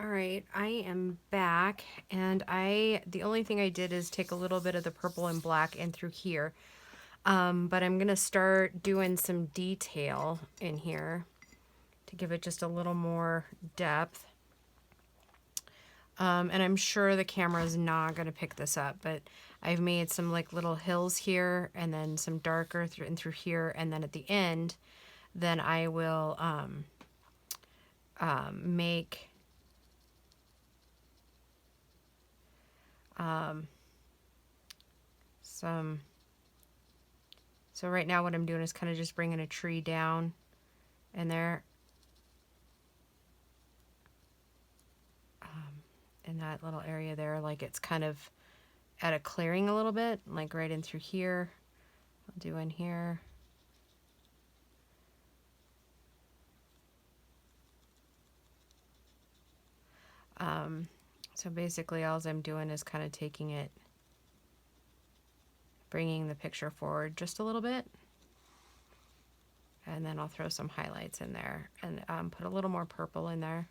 All right, I am back, and the only thing I did is take a little bit of the purple and black in through here. But I'm gonna start doing some detail in here to give it just a little more depth. And I'm sure the camera is not gonna pick this up, but I've made some like little hills here, and then some darker through here, and then at the end, then I will make some. So right now what I'm doing is kind of just bringing a tree down in there, in that little area there, like it's kind of at a clearing a little bit, like right in through here. I'll do in here. So basically all I'm doing is kind of taking it, bringing the picture forward just a little bit, and then I'll throw some highlights in there and put a little more purple in there.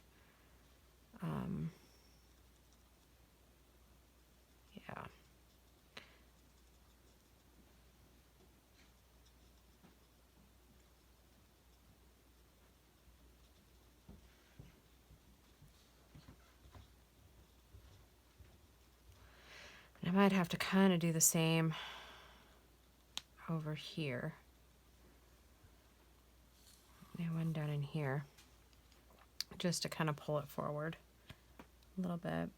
Yeah. And I might have to kind of do the same over here. And one down in here, just to kind of pull it forward a little bit.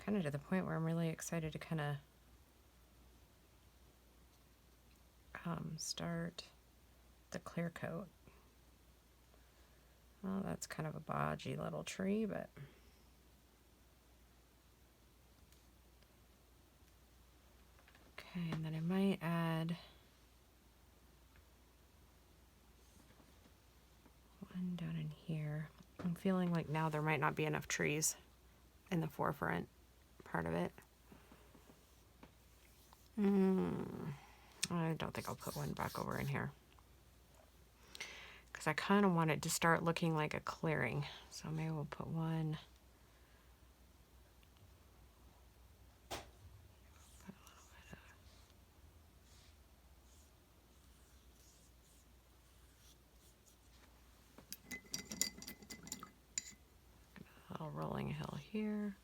Kind of to the point where I'm really excited to kind of start the clear coat. Well, that's kind of a bodgy little tree, but okay, and then I might add one down in here. I'm feeling like now there might not be enough trees in the forefront part of it. I don't think I'll put one back over in here, because I kind of want it to start looking like a clearing. So maybe we'll put one. A little rolling hill here.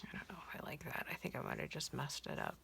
I don't know if I like that. I think I might have just messed it up.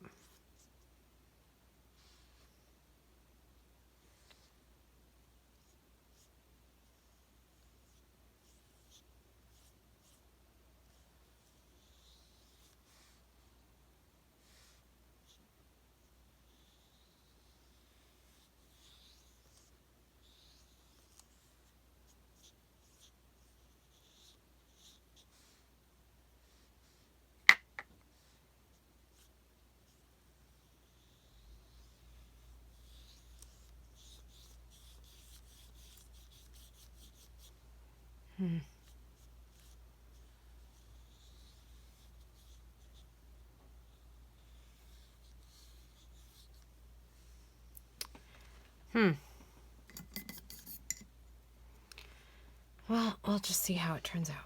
Well, we'll just see how it turns out.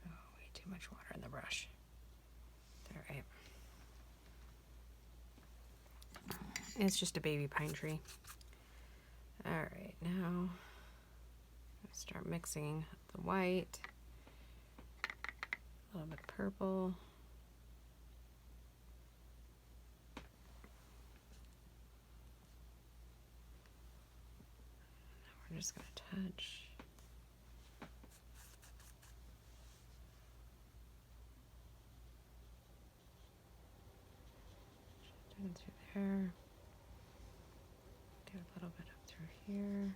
Oh, way too much water in the brush. All right. It's just a baby pine tree. All right, now start mixing the white, a little bit of purple. Now we're just going to touch. Down through there. Do a little bit up through here.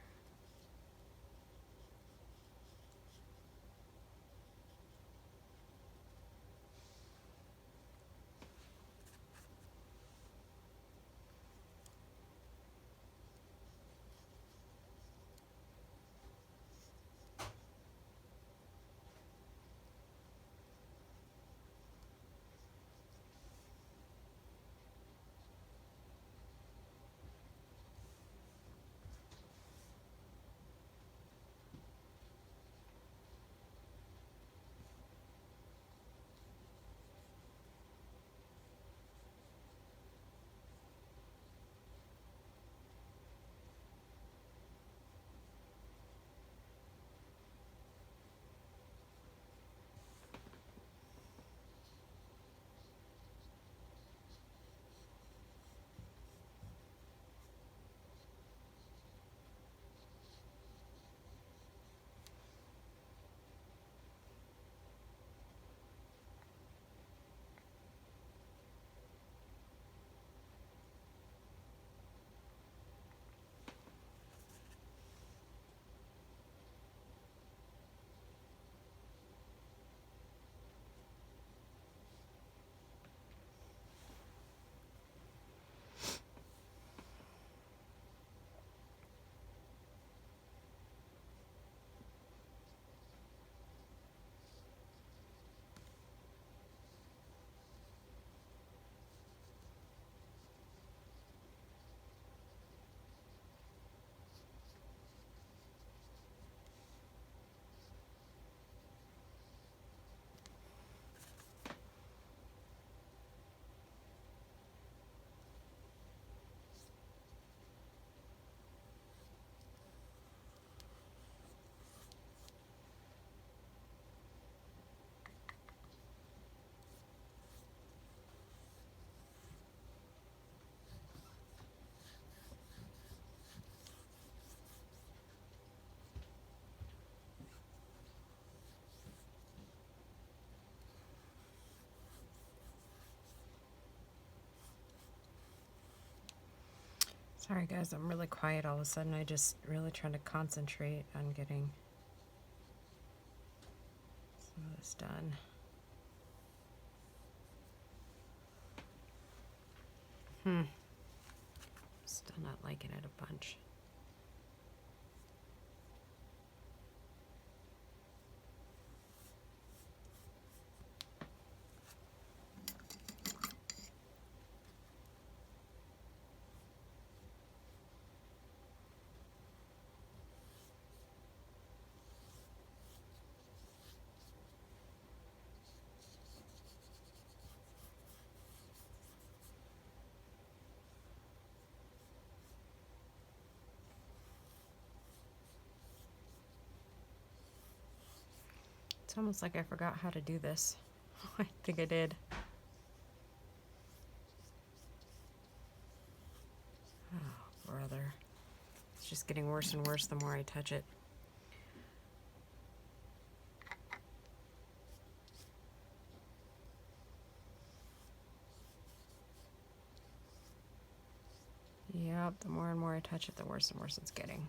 Sorry guys, I'm really quiet all of a sudden. I just really trying to concentrate on getting some of this done. Still not liking it a bunch. It's almost like I forgot how to do this. I think I did. Oh, brother. It's just getting worse and worse the more I touch it. Yep, the more and more I touch it, the worse and worse it's getting.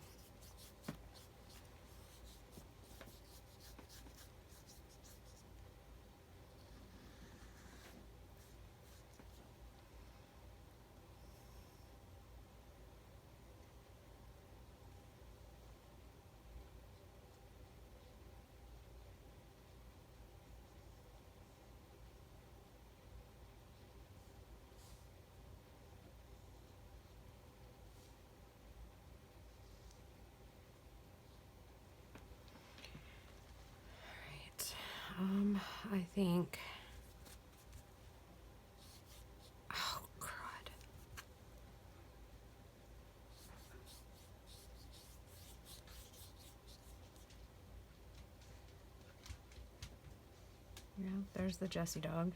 I think, oh crud. there's the Jessie dog.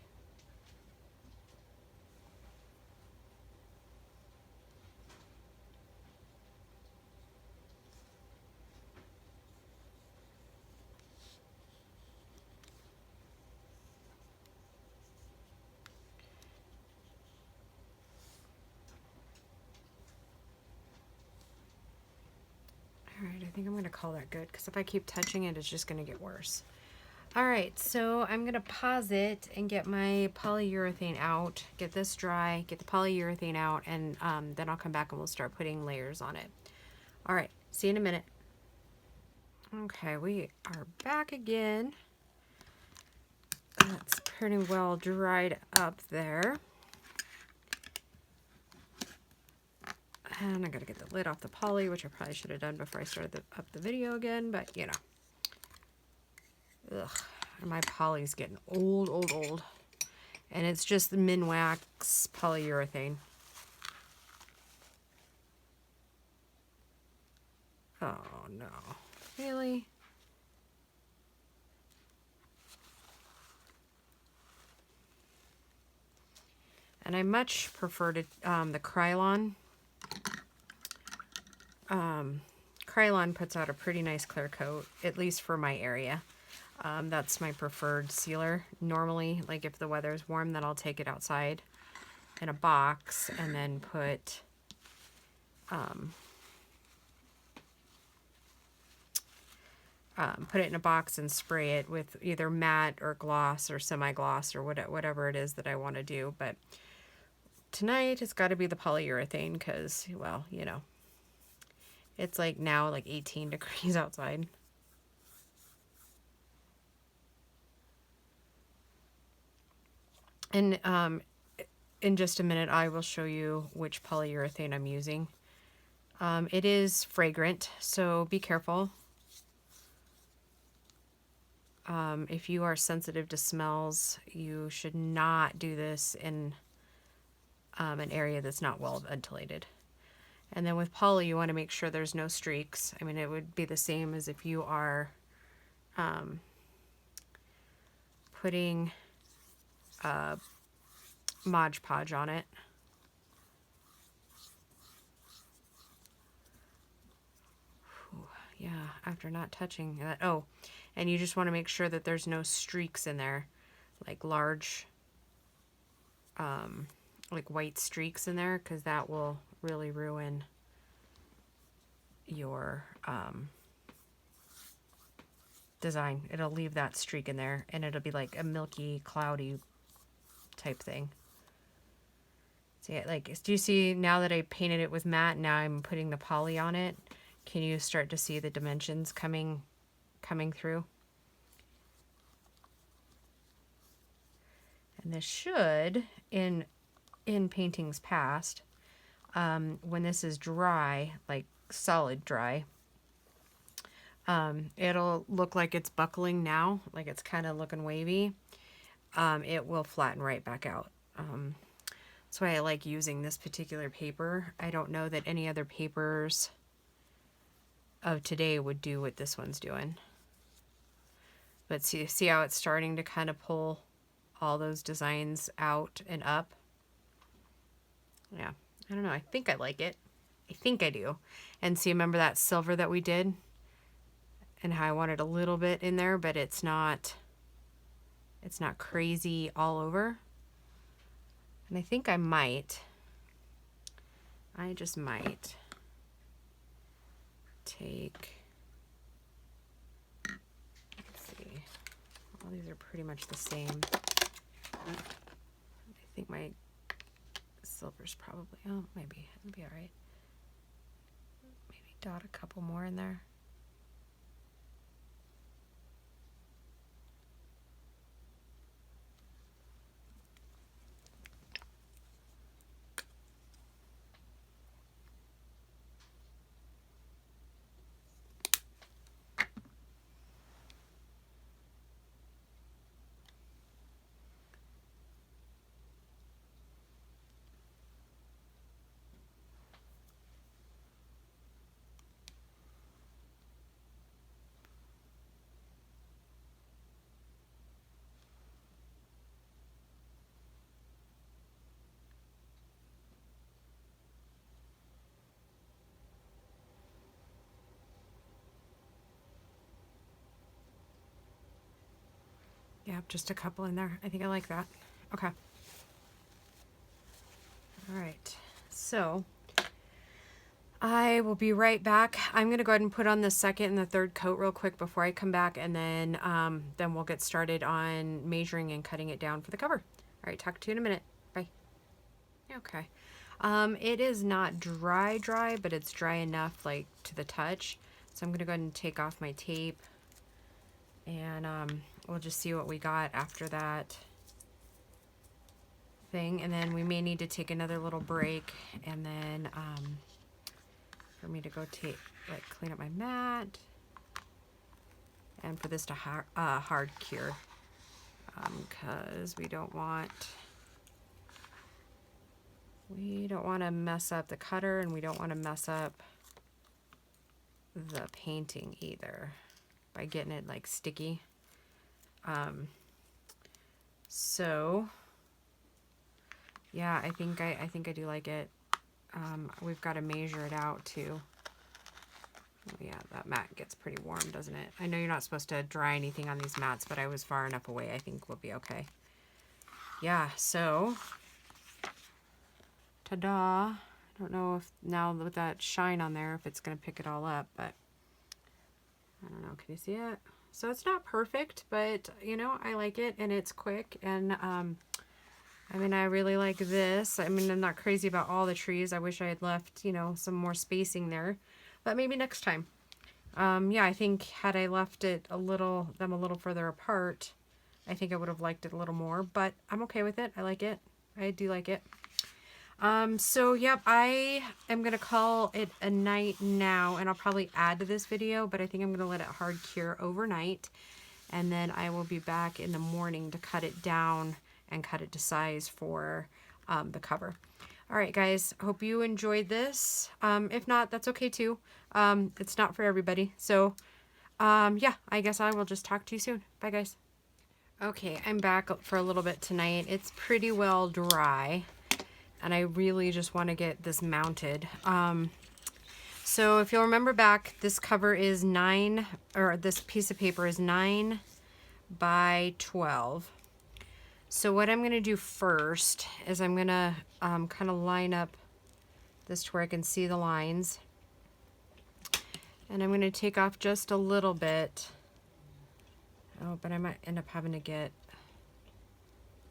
Alright, I think I'm going to call that good, because if I keep touching it, it's just going to get worse. Alright, so I'm going to pause it and get my polyurethane out, get this dry, get the polyurethane out, and then I'll come back and we'll start putting layers on it. Alright, see you in a minute. Okay, we are back again. That's pretty well dried up there. And I gotta get the lid off the poly, which I probably should have done before I started up the video again, but you know. Ugh, my poly's getting old, old, old. And it's just the Minwax polyurethane. Oh no, really? And I much prefer to, the Krylon. Krylon puts out a pretty nice clear coat, at least for my area. That's my preferred sealer. Normally, like if the weather is warm, then I'll take it outside in a box and then put it in a box and spray it with either matte or gloss or semi-gloss or whatever it is that I want to do. But tonight it's got to be the polyurethane because, well, you know, it's like now like 18 degrees outside. And in just a minute, I will show you which polyurethane I'm using. It is fragrant, so be careful. If you are sensitive to smells, you should not do this in an area that's not well ventilated. And then with poly, you want to make sure there's no streaks. I mean, it would be the same as if you are putting Mod Podge on it. Whew, yeah, after not touching that. Oh, and you just want to make sure that there's no streaks in there, like large, like white streaks in there, because that will really ruin your design. It'll leave that streak in there, and it'll be like a milky, cloudy type thing. See, like, do you see now that I painted it with matte, now I'm putting the poly on it? Can you start to see the dimensions coming through? And this should, in paintings past, when this is dry, like solid dry, it'll look like it's buckling now, like it's kind of looking wavy. It will flatten right back out. That's why I like using this particular paper. I don't know that any other papers of today would do what this one's doing. But see how it's starting to kind of pull all those designs out and up? Yeah, I don't know. I think I like it. I think I do. And see, remember that silver that we did? And how I wanted a little bit in there, but it's not crazy all over. And I think I just might take, let's see, all these are pretty much the same. I think my silver's probably, oh, maybe, it'll be all right. Maybe dot a couple more in there. Yep, just a couple in there. I think I like that. Okay. All right. So I will be right back. I'm going to go ahead and put on the second and the third coat real quick before I come back, and then we'll get started on measuring and cutting it down for the cover. All right, talk to you in a minute. Bye. Okay. It is not dry, but it's dry enough, like, to the touch. So I'm going to go ahead and take off my tape, and we'll just see what we got after that thing. And then we may need to take another little break, and then for me to go clean up my mat, and for this to hard cure, because we don't want to mess up the cutter, and we don't want to mess up the painting either by getting it like sticky. So yeah, I think I do like it. We've got to measure it out too. Oh, yeah, that mat gets pretty warm, doesn't it? I know you're not supposed to dry anything on these mats, but I was far enough away. I think we'll be okay. Yeah, so ta-da. I don't know if now with that shine on there, if it's going to pick it all up, but I don't know. Can you see it? So it's not perfect, but you know, I like it, and it's quick, and I mean, I really like this. I mean, I'm not crazy about all the trees. I wish I had left, you know, some more spacing there, but maybe next time. Yeah, I think had I left them a little further apart, I think I would have liked it a little more, but I'm okay with it. I like it. I do like it. So yep, I am going to call it a night now, and I'll probably add to this video, but I think I'm going to let it hard cure overnight, and then I will be back in the morning to cut it down and cut it to size for the cover. All right, guys, hope you enjoyed this. If not, that's okay too. It's not for everybody. So yeah, I guess I will just talk to you soon. Bye, guys. Okay, I'm back for a little bit tonight. It's pretty well dry, and I really just want to get this mounted. So if you'll remember back, this cover is this piece of paper is 9 by 12. So what I'm going to do first is I'm going to kind of line up this to where I can see the lines. And I'm going to take off just a little bit. Oh, but I might end up having to get,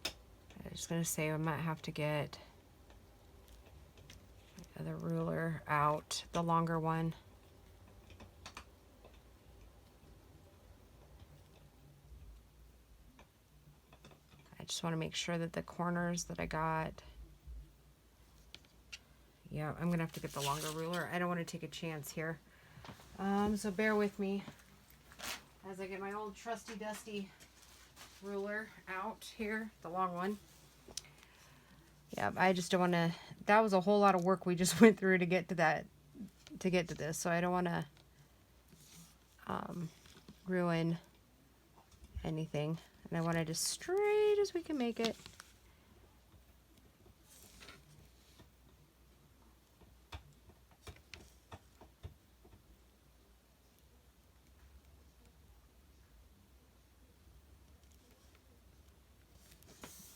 I was going to say I might have to get the ruler out, the longer one. I just want to make sure that the corners that I got, yeah, I'm gonna have to get the longer ruler. I don't want to take a chance here. So bear with me as I get my old trusty dusty ruler out here, the long one. Yeah, I just don't want to, that was a whole lot of work we just went through to get to that, to get to this, so I don't want to ruin anything, and I want it as straight as we can make it.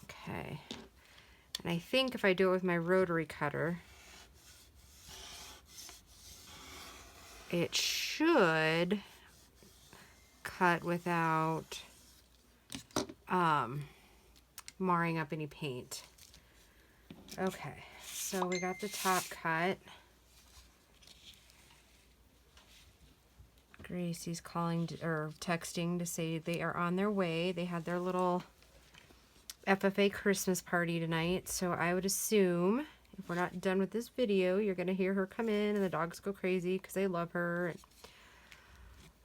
Okay, and I think if I do it with my rotary cutter, it should cut without marring up any paint. Okay, so we got the top cut. Gracie's calling or texting to say they are on their way. They had their little FFA Christmas party tonight, so I would assume if we're not done with this video, you're gonna hear her come in and the dogs go crazy because they love her and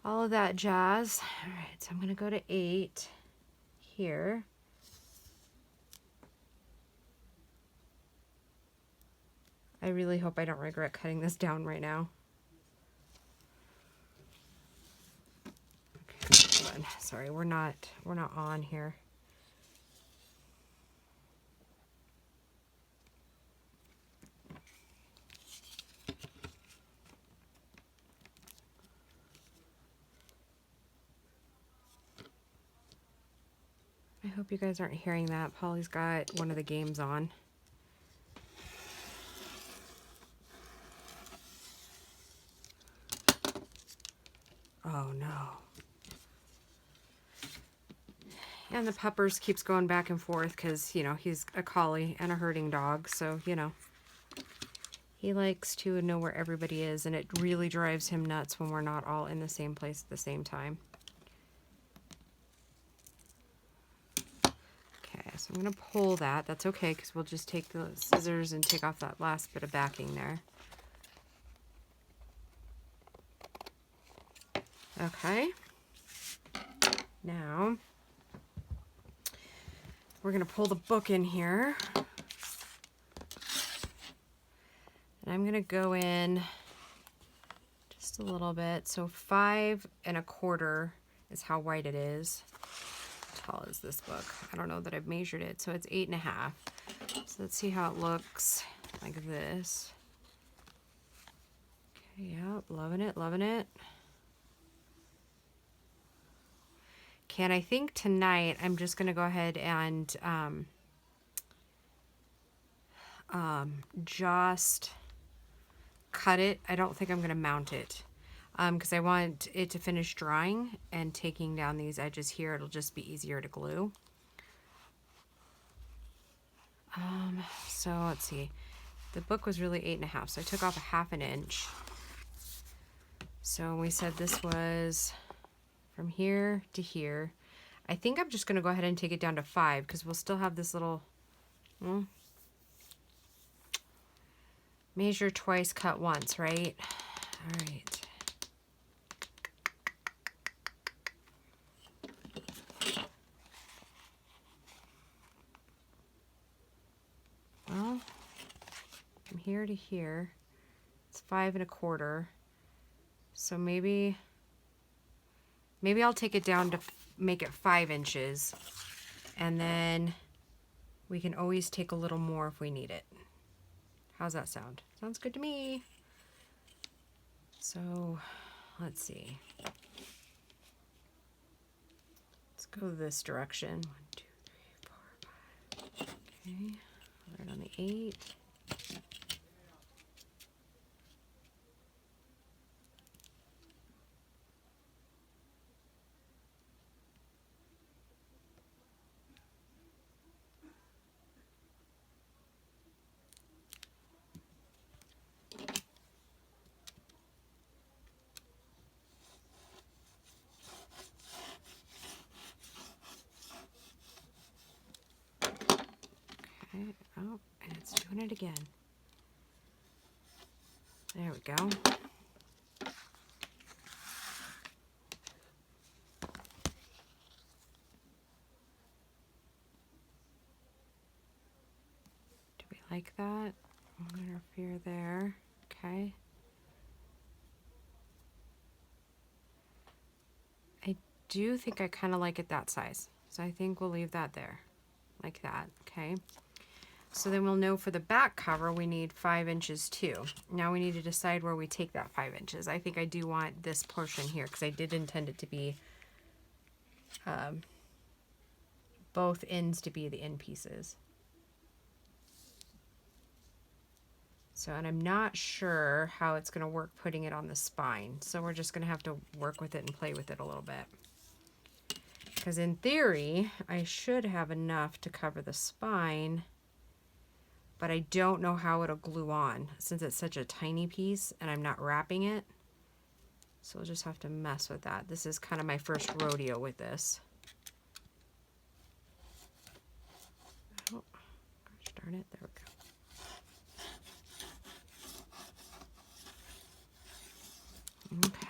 all of that jazz. All right, so I'm gonna go to 8 here. I really hope I don't regret cutting this down right now. Okay, hold on. Sorry, we're not on here. hope you guys aren't hearing that. Polly's got one of the games on. Oh no. And the puppers keeps going back and forth because, you know, he's a collie and a herding dog. So, you know, he likes to know where everybody is, and it really drives him nuts when we're not all in the same place at the same time. Okay, so I'm going to pull that. That's okay because we'll just take the scissors and take off that last bit of backing there. Okay. Now, we're going to pull the book in here. And I'm going to go in just a little bit. So 5 1/4 is how wide it is. How tall is this book? I don't know that I've measured it. So it's 8 1/2. So let's see how it looks like this. Okay, yeah, loving it, loving it. Okay, and I think tonight I'm just going to go ahead and just cut it. I don't think I'm going to mount it because I want it to finish drying, and taking down these edges here, it'll just be easier to glue. So let's see. The book was really 8 1/2, so I took off 1/2 inch. So we said this was from here to here. I think I'm just going to go ahead and take it down to 5 because we'll still have this little measure twice, cut once, right? All right. Well, from here to here, it's 5 1/4. So maybe I'll take it down to make it 5 inches, and then we can always take a little more if we need it. How's that sound? Sounds good to me. So let's see. Let's go this direction. 1, 2, 3, 4, 5. Okay, right on the 8. Oh, and it's doing it again. There we go. Do we like that? I'll interfere there. Okay. I do think I kind of like it that size. So I think we'll leave that there. Like that. Okay. So then we'll know for the back cover we need 5 inches too. Now we need to decide where we take that 5 inches. I think I do want this portion here because I did intend it to be both ends to be the end pieces. So, and I'm not sure how it's going to work putting it on the spine. So we're just going to have to work with it and play with it a little bit. Because in theory, I should have enough to cover the spine, but I don't know how it'll glue on since it's such a tiny piece and I'm not wrapping it. So we'll just have to mess with that. This is kind of my first rodeo with this. Oh, gosh darn it, there we go.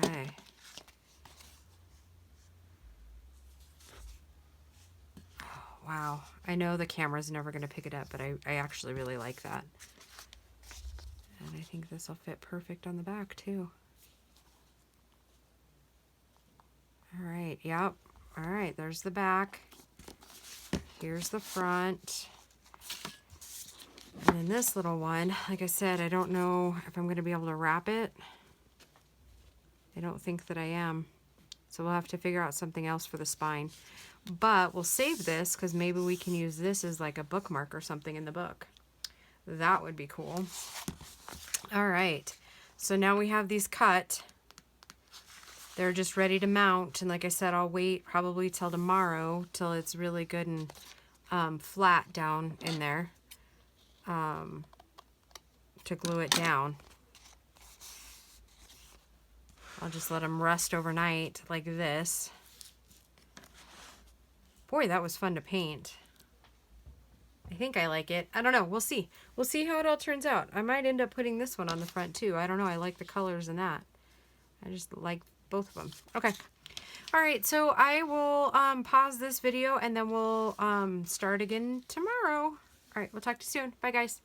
Okay. Oh, wow. I know the camera's never going to pick it up, but I actually really like that. And I think this will fit perfect on the back too. All right. Yep. All right. There's the back. Here's the front. And then this little one, like I said, I don't know if I'm going to be able to wrap it. I don't think that I am. So we'll have to figure out something else for the spine. But we'll save this because maybe we can use this as like a bookmark or something in the book. That would be cool. All right. So now we have these cut. They're just ready to mount. And like I said, I'll wait probably till tomorrow till it's really good and flat down in there to glue it down. I'll just let them rest overnight like this. Boy, that was fun to paint. I think I like it. I don't know. We'll see. We'll see how it all turns out. I might end up putting this one on the front too. I don't know. I like the colors in that. I just like both of them. Okay. All right. So I will pause this video and then we'll start again tomorrow. All right. We'll talk to you soon. Bye, guys.